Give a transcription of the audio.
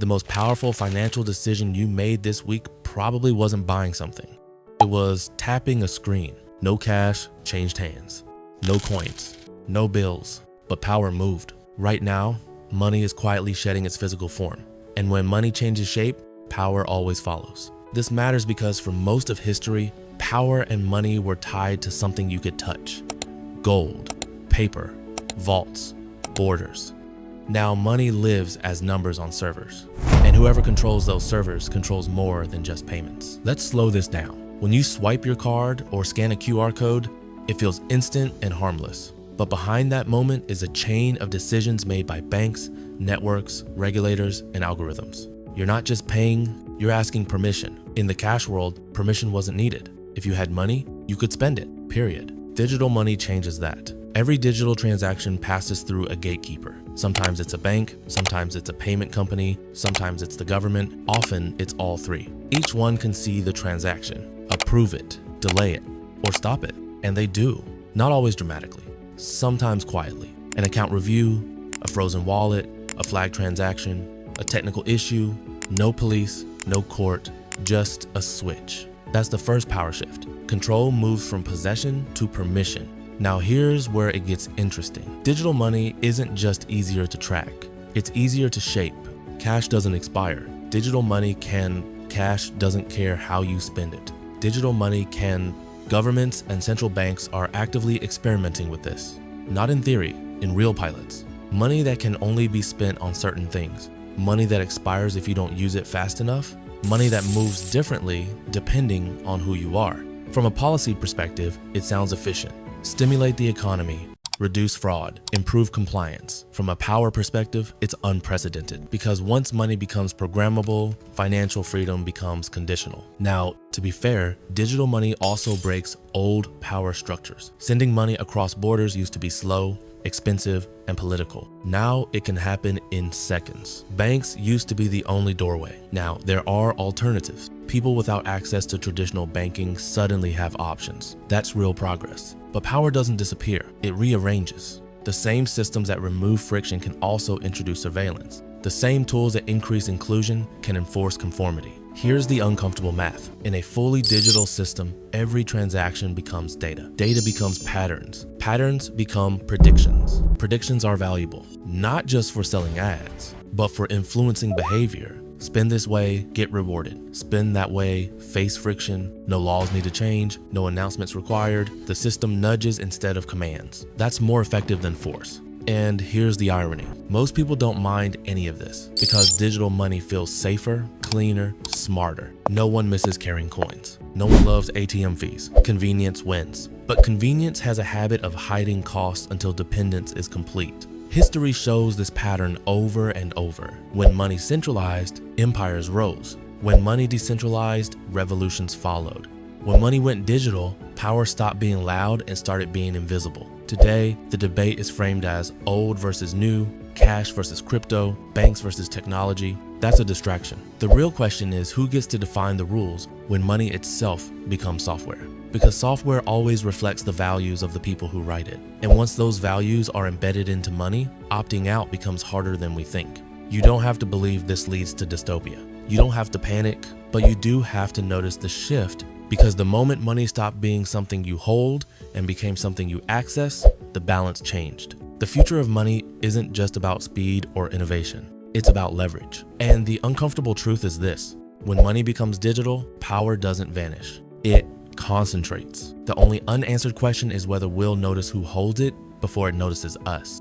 the most powerful financial decision you made this week probably wasn't buying something. It was tapping a screen. No cash changed hands. No coins. No bills. But power moved. Right now, money is quietly shedding its physical form. And when money changes shape, power always follows. This matters because for most of history, power and money were tied to something you could touch. Gold, paper, vaults, borders. Now money lives as numbers on servers. And whoever controls those servers controls more than just payments. Let's slow this down. When you swipe your card or scan a QR code, it feels instant and harmless. But behind that moment is a chain of decisions made by banks, networks, regulators, and algorithms. You're not just paying, you're asking permission. In the cash world, permission wasn't needed. If you had money, you could spend it, period. Digital money changes that. Every digital transaction passes through a gatekeeper. Sometimes it's a bank, sometimes it's a payment company, sometimes it's the government, often it's all three. Each one can see the transaction, approve it, delay it, or stop it. And they do, not always dramatically, sometimes quietly. An account review, a frozen wallet, a flagged transaction, a technical issue, no police, no court, just a switch. That's the first power shift. Control moves from possession to permission. Now here's where it gets interesting. Digital money isn't just easier to track, it's easier to shape. Cash doesn't expire. Digital money can. Cash doesn't care how you spend it. Digital money can. Governments and central banks are actively experimenting with this. Not in theory, in real pilots. Money that can only be spent on certain things. Money that expires if you don't use it fast enough. Money that moves differently depending on who you are. From a policy perspective, it sounds efficient. Stimulate the economy, reduce fraud, improve compliance. From a power perspective, it's unprecedented because once money becomes programmable, financial freedom becomes conditional. Now, to be fair, digital money also breaks old power structures. Sending money across borders used to be slow, expensive, and political. Now it can happen in seconds. Banks used to be the only doorway. Now there are alternatives. People without access to traditional banking suddenly have options. That's real progress. But power doesn't disappear, it rearranges. The same systems that remove friction can also introduce surveillance. The same tools that increase inclusion can enforce conformity. Here's the uncomfortable math. In a fully digital system, every transaction becomes data. Data becomes patterns. Patterns become predictions. Predictions are valuable, not just for selling ads, but for influencing behavior. Spend this way, get rewarded. Spend that way, face friction. No laws need to change, no announcements required. The system nudges instead of commands. That's more effective than force. And here's the irony. Most people don't mind any of this because digital money feels safer, cleaner, smarter. No one misses carrying coins. No one loves ATM fees. Convenience wins. But convenience has a habit of hiding costs until dependence is complete. History shows this pattern over and over. When money centralized, empires rose. When money decentralized, revolutions followed. When money went digital, power stopped being loud and started being invisible. Today, the debate is framed as old versus new, cash versus crypto, banks versus technology. That's a distraction. The real question is who gets to define the rules when money itself becomes software? Because software always reflects the values of the people who write it. And once those values are embedded into money, opting out becomes harder than we think. You don't have to believe this leads to dystopia. You don't have to panic, but you do have to notice the shift. Because the moment money stopped being something you hold and became something you access, the balance changed. The future of money isn't just about speed or innovation. It's about leverage. And the uncomfortable truth is this: when money becomes digital, power doesn't vanish. It concentrates. The only unanswered question is whether we'll notice who holds it before it notices us.